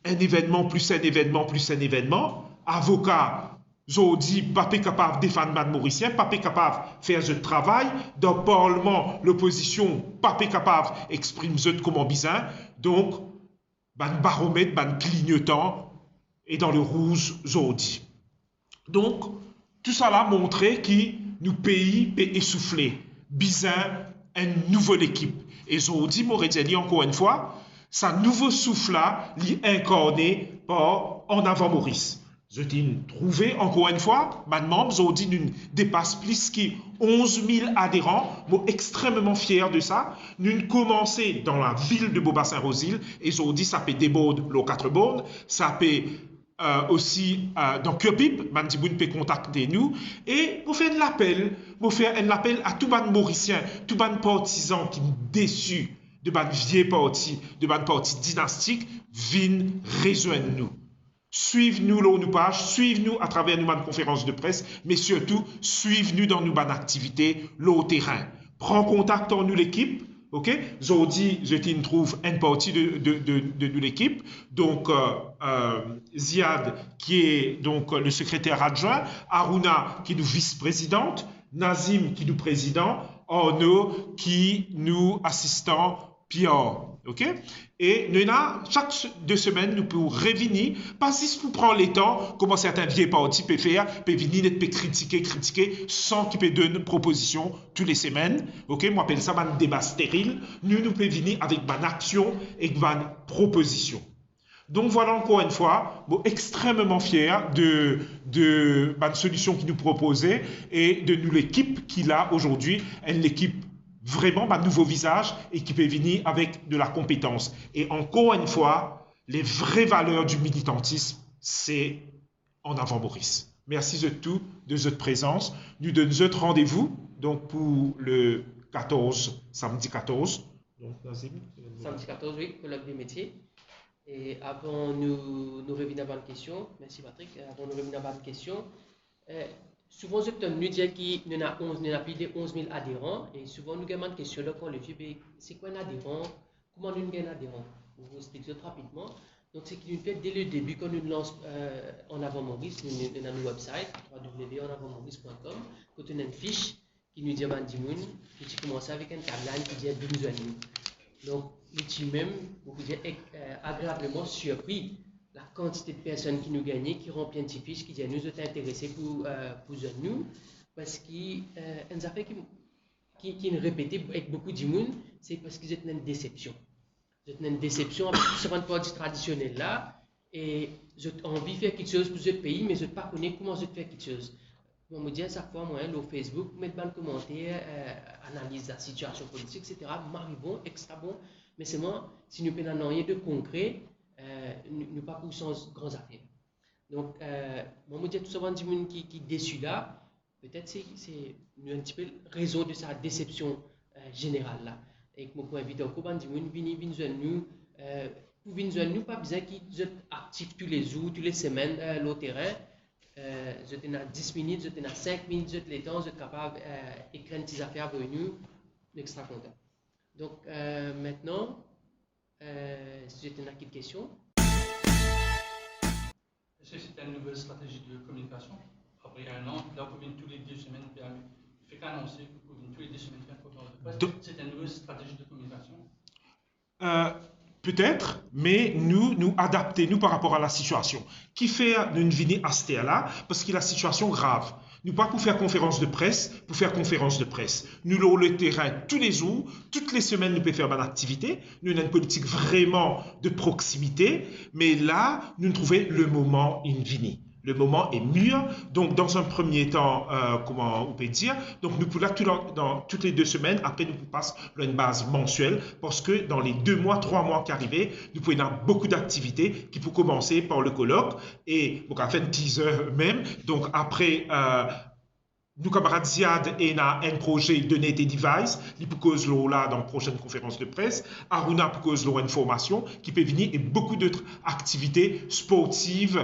un événement plus un événement plus un événement, avocat aujourd'hui, pas capable de défendre les Mauriciens, pas capable de faire ce travail. Dans le Parlement, l'opposition, pas capable d'exprimer ce comment bizarre. Donc, le baromètre, le clignotant est dans le rouge aujourd'hui. Donc, tout ça là montrait que nous pays peut essouffler. Bizarre, une nouvelle équipe. Et aujourd'hui, Moredjeli, encore une fois, sa nouveau souffle là, est incarné par En Avant Maurice. Je t'ai trouvé, encore une fois, mes membres aujourd'hui dépasse plus que 11 000 adhérents. Je suis extrêmement fier de ça. Nous avons commencé dans la ville de Beaubassin-Rosil et aujourd'hui, ça peut déborder les 4 bornes. Ça peut aussi dans Curpip, Mandiboun peut contacter nous. Et pour faire un appel à tous les Mauriciens, tous les partisans qui sont déçus de ban vieille parti, de ban parti dynastique, viennent rejoindre nous. Suivez-nous là où nous page, suivez-nous à travers nos conférences de presse, mais surtout, suivez-nous dans nos activités là au terrain. Prends contact avec nous l'équipe. Ok, aujourd'hui, je trouve une partie de l'équipe. Donc, Ziad, qui est donc le secrétaire adjoint, Aruna, qui est nous vice-présidente, Nazim, qui est nous président, Arnaud, qui nous assistant PR. Ok? Et nous, chaque 2 semaines, nous pouvons revenir, pas si pour prendre le temps, comme certains vieux partis peuvent faire, peuvent venir et critiquer, sans qu'ils peuvent donner une proposition toutes les semaines. Ok? Moi, j'appelle ça un débat stérile. Nous pouvons venir avec une action et une proposition. Donc voilà encore une fois, extrêmement fier de la solution qu'il nous proposait et de nous l'équipe qu'il a aujourd'hui, une équipe vraiment un nouveau visage et qui peut venir avec de la compétence. Et encore une fois, les vraies valeurs du militantisme, c'est en avant Maurice. Merci de tout, de votre présence. Nous donnons notre rendez-vous donc pour le 14, samedi 14. Donc, samedi 14, oui, colloque des métiers. Et avant nous revenir à une question, merci Patrick, avant nous revenir à une question, souvent, nous disons qu'il y a plus de 11 000 adhérents et souvent nous avons une question là quand le vieux, c'est quoi un adhérent? Comment nous gagnons un adhérent? Je vous explique rapidement. Donc, c'est qu'il nous fait dès le début, quand nous lançons En Avant Maurice, nous avons notre website www.enavantmaurice.com, quand on a une fiche qui nous dit à Bandimoun, qui commence avec un tagline qui dit besoin de nous. Donc, l'outil même, vous pouvez dire agréablement surpris la quantité de personnes qui nous gagnent, qui remplissent une petite fiche, qui disent nous sommes intéressés pour nous, parce qu'il une affaire qui est répétée avec beaucoup de monde, c'est parce qu'ils ont une déception. Ils ont une déception avec ce produit traditionnel là, et j'ai envie de faire quelque chose pour ce pays, mais je ne sais pas connaître comment je vais faire quelque chose. On me dit à chaque fois, moi, sur Facebook, mettre dans le commentaire, analyse la situation politique, etc. Marie bon, extra bon, mais c'est moi, si nous n'avons rien de concret, nous pas pour sans grandes affaires. Donc, moi, je dis tout souvent, qui est déçu là, peut-être c'est un petit peu raison de sa déception générale là. Et que moi, invite au courant du monde, venez nous, pour venir nous, pas besoin qu'ils soient actifs tous les jours, toutes les semaines, au terrain. Je suis à 10 minutes, je suis à 5 minutes, je suis temps, je suis capable d'écrire une petite affaire pour nous, extra content. Donc, maintenant, si j'ai une question. Est-ce que c'est une nouvelle stratégie de communication? Après un an, là, vous venez tous les 2 semaines, il fait qu'annoncer que vous venez tous les 2 semaines faire une conférence de presse. C'est une nouvelle stratégie de communication? Peut-être, mais nous adapter nous par rapport à la situation. Qui fait une venue à ce là parce que la situation grave. Nous pas pour faire conférence de presse, pour faire conférence de presse. Nous avons le terrain tous les jours, toutes les semaines nous pouvons faire une activité. Nous avons une politique vraiment de proximité, mais là nous trouvons le moment in vini. Le moment est mûr. Donc, dans un premier temps, comment on peut dire, donc nous pouvons là, toutes les 2 semaines, après nous passons à une base mensuelle, parce que dans les 2 mois, 3 mois qui arrivent, nous pouvons avoir beaucoup d'activités qui peuvent commencer par le colloque et donc à faire une teaser même. Donc après, nous camarades Ziad et un projet de Net et Device, il peut causer là dans la prochaine conférence de presse. Aruna peut causer une formation qui peut venir et beaucoup d'autres activités sportives,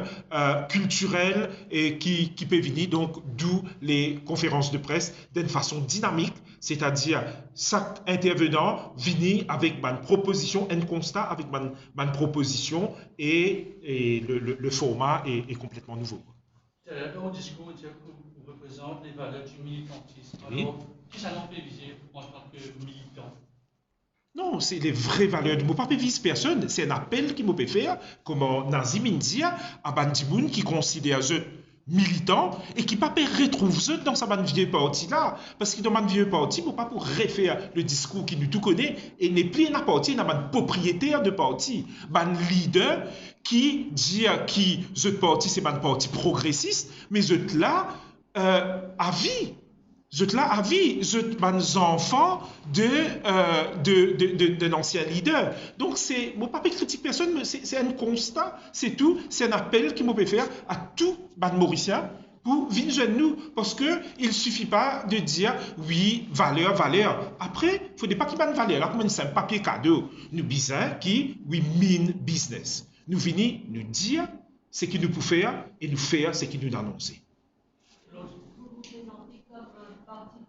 culturelles et qui peut venir donc d'où les conférences de presse d'une façon dynamique, c'est-à-dire chaque intervenant venir avec une proposition, un constat avec une proposition et le format est complètement nouveau. Dans le discours, vous représente les valeurs du militantisme. Oui. Alors, qui ça nous fait viser en tant que militant? Non, c'est les vraies valeurs. Je ne peux pas viser personne. C'est un appel qui me peut faire, comme Nazim India, à Bandimoun qui considère eux militants et qui ne peut pas retrouver eux dans sa vieux parti là. Parce que dans ma vieux parti, il ne peut pas pour refaire le discours qui nous tout connaît et n'est plus un parti, il y a un propriétaire de parti, un leader qui dit qui ce parti c'est un parti progressiste, mais ce là à vie. Je te à vie, je des enfants d'un ancien leader. Donc, c'est, mon pas critique personne, mais c'est un constat, c'est tout, c'est un appel qui m'a fait faire à tout les Mauriciens pour venir jeune nous. Parce qu'il ne suffit pas de dire, oui, valeur. Après, il ne faudrait pas qu'il y ait une valeur, là, comme un simple papier cadeau. Nous disons qui, oui, mean business. Nous venons nous dire, ce qu'il nous peut faire et nous faire ce qu'il nous a annoncé. Vous vous présentez comme un parti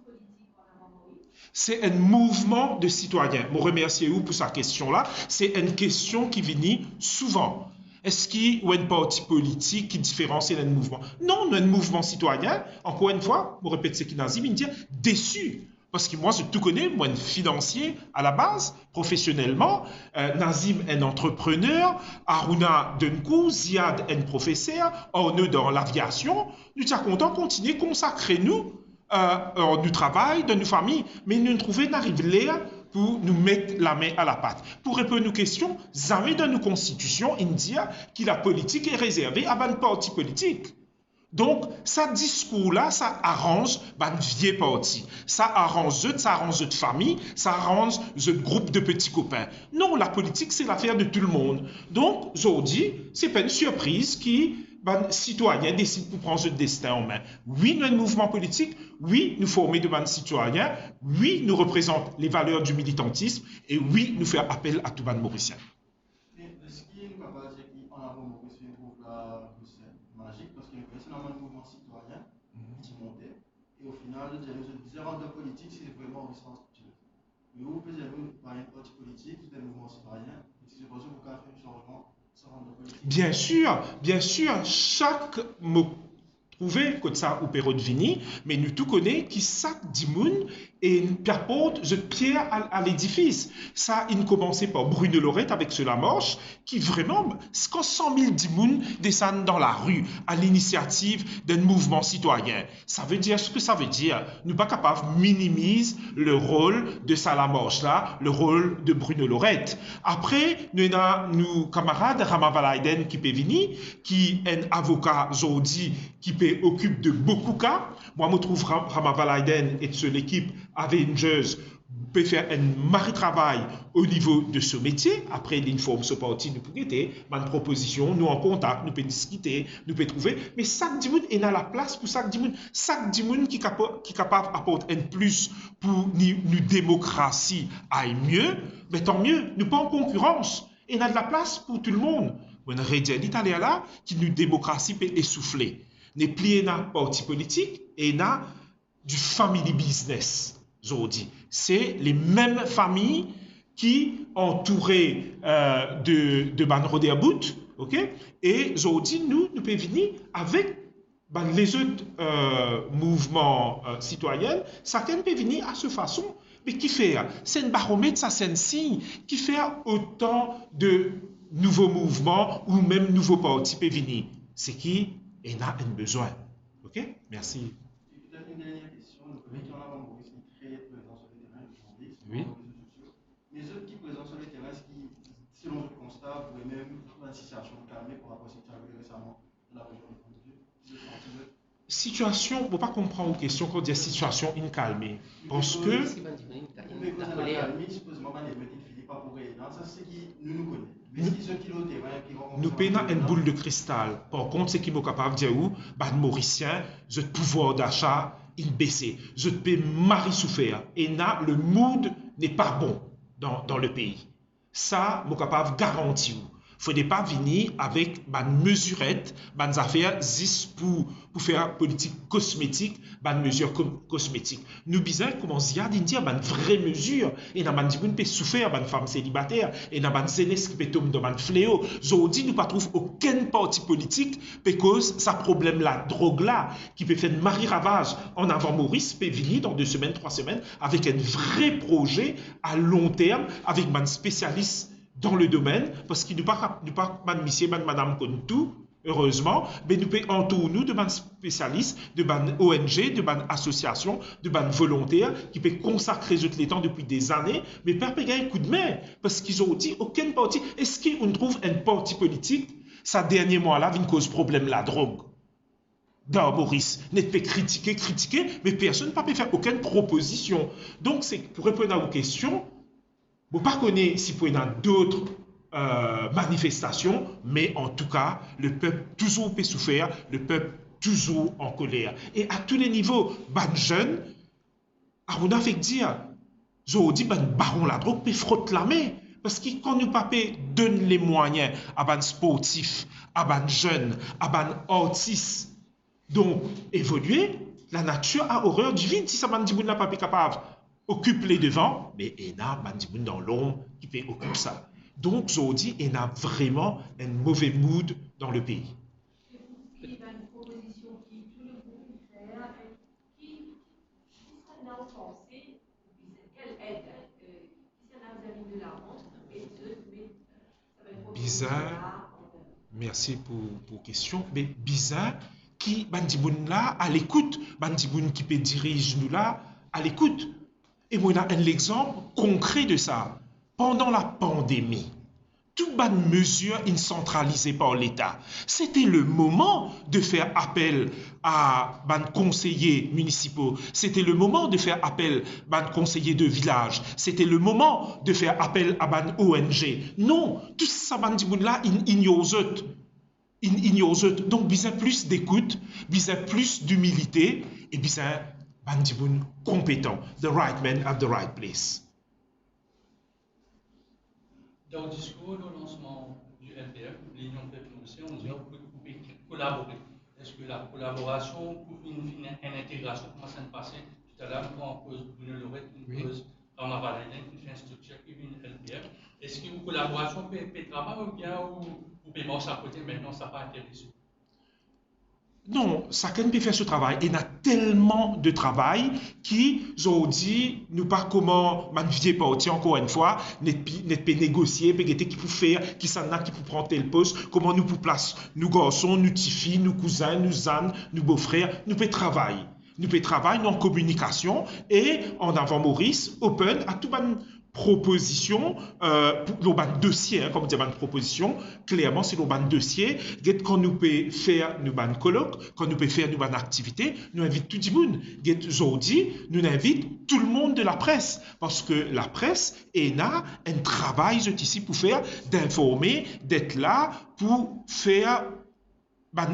politique en avant-Moïse? C'est un mouvement de citoyens. Je remercie vous pour sa question-là. C'est une question qui vient souvent. Est-ce qu'il y a un parti politique qui différencie un mouvement? Non, un mouvement citoyen. Encore une fois, je répète ce qu'il Nazim, il dit déçu. Parce que moi, je tout connais, moi, un financier à la base, professionnellement. Nazim, un entrepreneur. Aruna Denkou, Ziad, un professeur. Nous, dans l'aviation, nous sommes contents de continuer à consacrer nous, du travail, de nos familles. Mais nous trouvons n'arrive là pour nous mettre la main à la pâte. Pour répondre à nos questions, jamais dans nos constitutions, il dit que la politique est réservée à un parti politique. Donc, ce discours-là, ça arrange un vieux parti. Ça arrange notre famille, ça arrange notre groupe de petits copains. Non, la politique, c'est l'affaire de tout le monde. Donc, aujourd'hui, c'est pas une surprise qui les citoyens décident pour prendre ce destin en main. Oui, nous avons un mouvement politique. Oui, nous formons de citoyens. Oui, nous représentons les valeurs du militantisme. Et oui, nous faisons appel à tout le Mauricien. Mais ce qui est capable de dire qu'en avant Maurice, il trouve la magique, parce qu'il y a un mouvement citoyen qui montait. Et au final, je disais, rendre de politique, c'est vraiment une structure. Mais vous pouvez parler de parti politique, c'est un mouvement citoyen. Et c'est pour ça que vous avez fait un changement. Bien sûr, chaque mot trouvé comme ça au Pérou de Vini, mais nous tout connaissons qui chaque dimoun et apporte une pierre à l'édifice. Ça, il commençait par Bruno Lorette avec cela marche, qui vraiment, quand 100 000 dimoun descendent dans la rue à l'initiative d'un mouvement citoyen, ça veut dire ce que ça veut dire. Nous pas capables de minimiser le rôle de Salamarche là, le rôle de Bruno Lorette. Après, nous avons nos camarades Rama Valaiden qui peut venir, qui est un avocat aujourd'hui qui peut occuper de beaucoup de cas. Moi, je trouve Rama Valaiden et son équipe Avengers peut faire un mari-travail au niveau de ce métier. Après, l'informe ce parti, nous pouvons aider, une proposition, nous en contact, nous pouvons discuter, nous pouvons trouver. Mais chaque dimoun est dans la place pour chaque dimoun qui est capable d'apporter un plus pour nous démocratie aille mieux, mais tant mieux, nous pas en concurrence. Et il y a de la place pour tout le monde. On a rédigé l'Italien là, qui nous démocratie peut essouffler. N'est plié dans le parti politique et dans du family business. C'est les mêmes familles qui entourées de Banrodé à bout, ok? Et aujourd'hui, nous pouvons venir avec les autres mouvements citoyens, chacun peut venir à cette façon. Mais qui fait? C'est un baromètre, ça c'est un signe qui fait autant de nouveaux mouvements ou même nouveaux partis peuvent venir. C'est qui en a un besoin. Ok? Merci. Peut-être une dernière question. Le comité en avant Maurice est très présent sur le terrain aujourd'hui. Oui. Les autres qui sont présents sur le terrain, est-ce qui, selon votre constat, pourraient même trouver une situation calmée par rapport à ce qui est arrivé récemment dans la région de Fontenay? Situation, on ne peut pas comprendre une question quand on dit situation incalmée. Parce que. Nous payons une boule de cristal. Par contre, ce qui est capable de dire, les Mauriciens, le pouvoir d'achat, il baisse. Je peux mari souffrir. Et là, le mood n'est pas bon dans le pays. Ça, je suis capable de garantir. Il ne faut pas venir avec une mesurette, des affaires juste pour faire politique cosmétique, une mesure cosmétique. Nous disons comment Ziad dit une vraie mesure. Et nous avons dit qu'on peut souffrir, une femme célibataire, et nous avons dit qui peut tomber dans un fléau. Aujourd'hui, nous ne trouvons aucun parti politique parce que ce problème-là, drogue-là, qui peut faire un mari-ravage en avant Maurice, peut venir dans 2 semaines, 3 semaines, avec un vrai projet à long terme, avec un spécialiste dans le domaine, parce qu'il ne pas madame monsieur, madame Kontou, heureusement, mais nous pouvons entourer nous de spécialistes, de ONG, de associations, de volontaires qui peuvent consacrer les temps depuis des années, mais pas payer un coup de main, parce qu'ils ont dit aucun parti. Est-ce qu'on trouve un parti politique, ça dernier mois-là, vient cause problème la drogue? Dans Maurice, n'est pas critiquer, mais personne ne peut faire aucune proposition. Donc, c'est pour répondre à vos questions. Vous ne connaissez pas si vous avez d'autres manifestations, mais en tout cas, le peuple toujours peut souffrir, le peuple toujours en colère. Et à tous les niveaux, les jeunes, on a fait dire, je dis, baron la drogue peut frotter la main. Parce que quand nous papé donne les moyens à ban sportifs, à ban jeunes, à ban artistes, donc évoluer, la nature a horreur du vide. Si ça ban diboun n'a pas capable, occupe les devants, mais il y a ban diboun dans l'ombre qui peut occuper ça. Donc, je dis, il y a vraiment un mauvais mood dans le pays. Il y a une proposition qui tout le groupe peut faire, qui s'en a pensé, quelle aide, qui s'en a vis-à-vis de la rente, et mais ça va être bizarre. Merci pour la question. Mais bizarre, qui bandiboun là, à l'écoute, bandiboun qui peut diriger nous là, à l'écoute. Et moi, là, un exemple concret de ça. Pendant la pandémie, toute bonne mesure centralisée par l'État, c'était le moment de faire appel à des conseillers municipaux, c'était le moment de faire appel à des conseillers de village, c'était le moment de faire appel à des ONG. Non, tout ça, là, il ignore. Donc, besoin plus d'écoute, besoin plus d'humilité et besoin bandiboun compétent, the right man at the right place. Dans le discours de lancement du LPF, l'Union peuple aussi, on dit qu'on peut collaborer. Est-ce que la collaboration pour une intégration, comment ça se passait tout à l'heure, quand on pose une lorette, une pose dans la vallée, une infrastructure, une LPF, est-ce qu'une collaboration peut travailler ou bien vous pouvez marcher à côté, maintenant ça n'a pas intéressé? Non, chacun peut faire ce travail. Il y a tellement de travail qui, ont dit, nous pas comment magnifier parti encore une fois, n'est pas négocier, qui pour faire, qui s'en a, qui pour prendre tel poste, comment nous pour placer, nous garçons, nous petites filles, nous cousins, nous ânes, nous beaux-frères, nous peut travailler. Nous peut travailler en communication et en avant Maurice, open à tout ban proposition, pour le dossier, comme on dit, une proposition, clairement, c'est le dossier. Quand nous pouvons faire nos colloques, quand nous pouvons faire nos activités, nous invitons tout le monde. Aujourd'hui, nous invitons tout le monde de la presse, parce que la presse est un travail ici pour faire, d'informer, d'être là, pour faire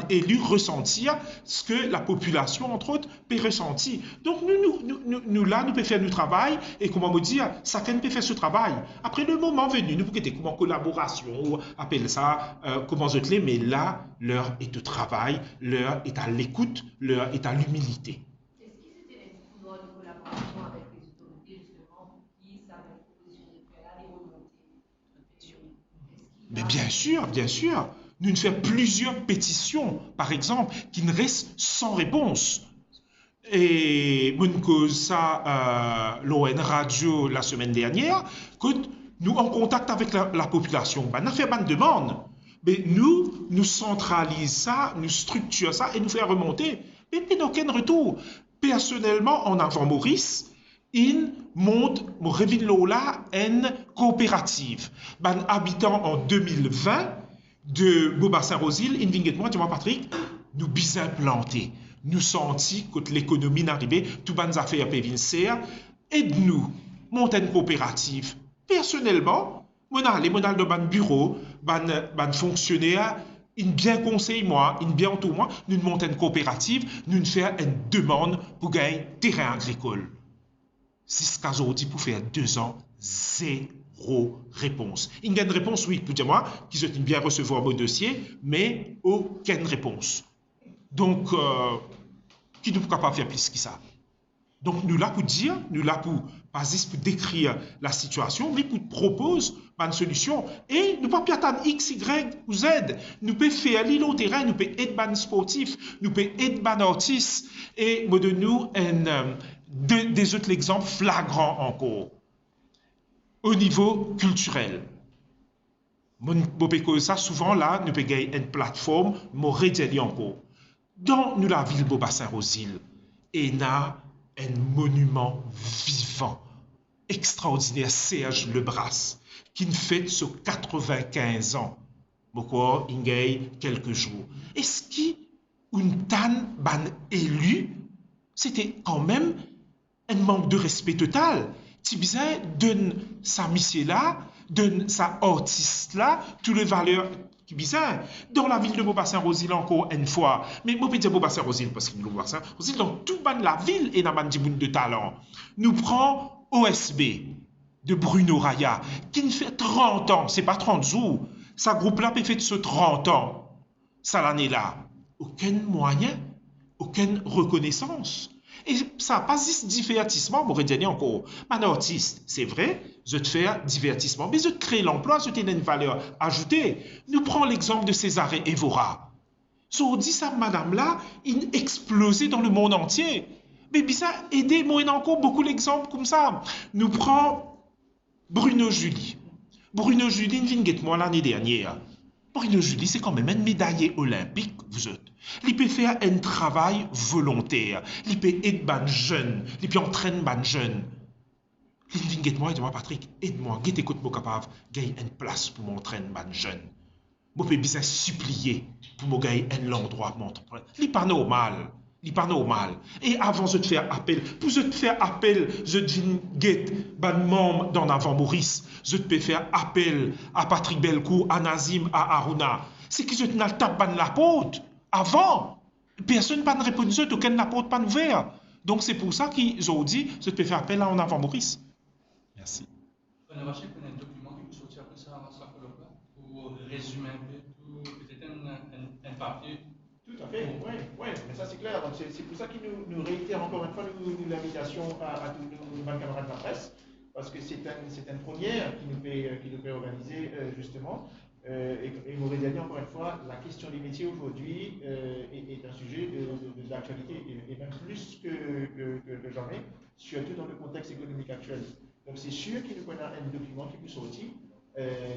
élus ressentir ce que la population, entre autres, peut ressentir. Donc, nous là, nous pouvons faire notre travail et, comment me dire, chacun peut faire ce travail. Après le moment venu, nous pouvons être comme en collaboration, ou appelle ça, comment je te l'ai, mais là, l'heure est au travail, l'heure est à l'écoute, l'heure est à l'humilité. Est-ce que c'était un couloir de collaboration avec les autorités, justement, pour qui ça va être proposition de faire des remontées? Mais bien sûr. Nous faisons plusieurs pétitions, par exemple, qui ne restent sans réponse. Et ça, l'ON Radio, la semaine dernière, que nous en contact avec la population, on a fait une demande. Mais nous centralisons ça, nous structurons ça et nous faisons remonter. Mais il n'y a aucun retour. Personnellement, en avant Maurice, il monte, mon revin Lola, une coopérative. Ben, habitant en 2020, de Beaubassin-Rosil, in Vinguet-moi, tu vois Patrick, nous bien plantés. Nous sentis que l'économie n'arrivait, tout ban affaires pévincier, aide-nous, monter une coopérative. Personnellement, mon de ban bureau, ban fonctionnaire, il bien conseille moi, il bien entoure moi, nous montons une coopérative, nous faire une demande pour gagner terrain agricole. C'est ce qu'on dit pour faire 2 ans, zéro réponse. Il y a une réponse, oui, pour dire moi, qui souhaite bien recevoir mon dossier, mais aucune réponse. Donc, qui ne peut pas faire plus que ça? Donc, nous là pour dire, nous là pour, pas juste pour décrire la situation, mais pour proposer une solution. Et nous ne pouvons pas attendre X, Y ou Z. Nous pouvons faire l'île au terrain, nous pouvons aider les sportifs, nous pouvons aider les artistes. Et moi, de nous, des autres exemples flagrants encore. Au niveau culturel, ça souvent là, nous pouvons gagner une plateforme, nous encore. Dans la ville de Beaubassin-Rosil, il y a un monument vivant, extraordinaire, Serge Lebras, qui fête sur 95 ans. Pourquoi il gagne quelques jours. Est-ce qu'une tan ban élu, c'était quand même un manque de respect total? Tibizin donne sa mission là, donne sa artiste là, toutes les valeurs qui bizarre. Dans la ville de Beaubassin-Rosil encore une fois, mais moi je peux dire Beaubassin-Rosil parce que Beaubassin-Rosil dans toute la ville et dans de talent. Nous prenons OSB. de Bruno Raya, qui fait 30 ans, c'est pas 30 jours, sa groupe-là peut faire de ce 30 ans, ça l'année-là. Aucun moyen, aucune reconnaissance. Et ça pas juste divertissement, vous dire encore. Un artiste, c'est vrai, je te fais divertissement, mais je te crée l'emploi, je te donne une valeur ajoutée. Nous prenons l'exemple de César Évora. Je dis ça, madame-là, il explosait dans le monde entier. Mais ça aidé, moi, il y a encore beaucoup d'exemples comme ça. Nous prenons Bruno Julie. Bruno Julie, il vient moi l'année dernière. Bruno Julie, c'est quand même un médaillé olympique, vous êtes. Il peut faire un travail volontaire. Il peut aider les jeunes. Il peut entraîner les jeunes. Il vient moi et dit, Patrick, aide-moi, écoute-moi capable, gagne une place pour m'entraîner les jeunes. Je peux bien supplier pour me gagner un endroit pour m'entraîner. Ce n'est pas normal. Il n'est pas normal. Et avant de te faire appel, pour te faire appel, je viens guette, ban membre d'en avant Maurice, je te peux faire appel à Patrick Belcourt, à Nazim, à Aruna. C'est que je te n'ai pas la porte. Avant, personne n'a répondu, je te n'ai la porte pas ouverte. Donc c'est pour ça qu'ils ont dit, je te peux faire appel à en avant Maurice. Merci. On a un document qui vous sortit après ça, pour résumer un peu tout, peut-être un papier. Tout à fait, oui, mais ça c'est clair. C'est pour ça qu'il nous réitère encore une fois l'invitation à tous nos camarades de la presse, parce que c'est une première qui nous peut organiser justement. Et Maurice Daniel, encore une fois, la question des métiers aujourd'hui est un sujet de l'actualité, et même plus que jamais, surtout dans le contexte économique actuel. Donc c'est sûr qu'il nous connaît un document qui peut sortir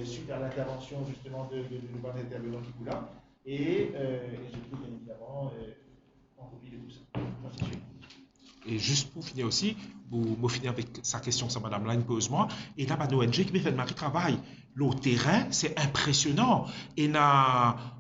suite à l'intervention justement de nos intervenants qui sont là. Et je trouve bien évidemment en copie de tout ça. Ça c'est sûr. Et juste pour finir aussi, pour finir avec sa question, ça madame là, une pose moi. Et là, l'ONG qui fait le travail. Le terrain, c'est impressionnant. Et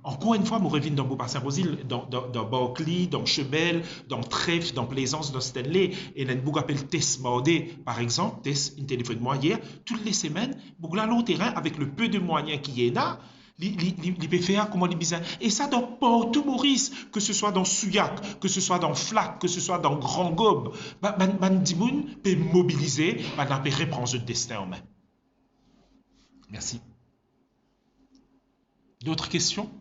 encore une fois, je reviens dans Beaubassin-Rosil, dans Barclay, dans Chebel, dans Trèfle, dans Plaisance, dans Stanley. Et là, beaucoup appelle Tess Maudé, par exemple. Tess, une téléphone de moi hier. Toutes les semaines, beaucoup là, le terrain, avec le peu de moyens qu'il y a là, il peut faire comment il bizarre. Et ça dans partout Maurice, que ce soit dans Souillac, que ce soit dans Flac, que ce soit dans Grand Gobe, Dimoun peut mobiliser, peut reprendre le destin en main. Merci. D'autres questions?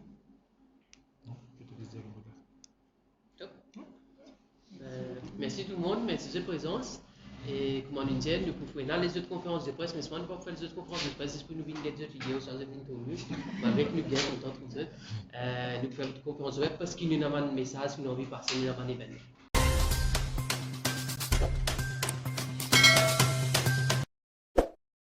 Non, je te laisse dire merci tout le monde, merci de votre présence. Et comme on dit, nous pouvons faire les autres conférences de presse, mais si on ne peut pas faire les autres conférences de presse, pour nous venir des autres vidéos sans être venus, avec nous bien contents tous les autres. Nous pouvons faire une conférence web parce qu'il nous a un message, nous avons envie de passer, nous avons un événement.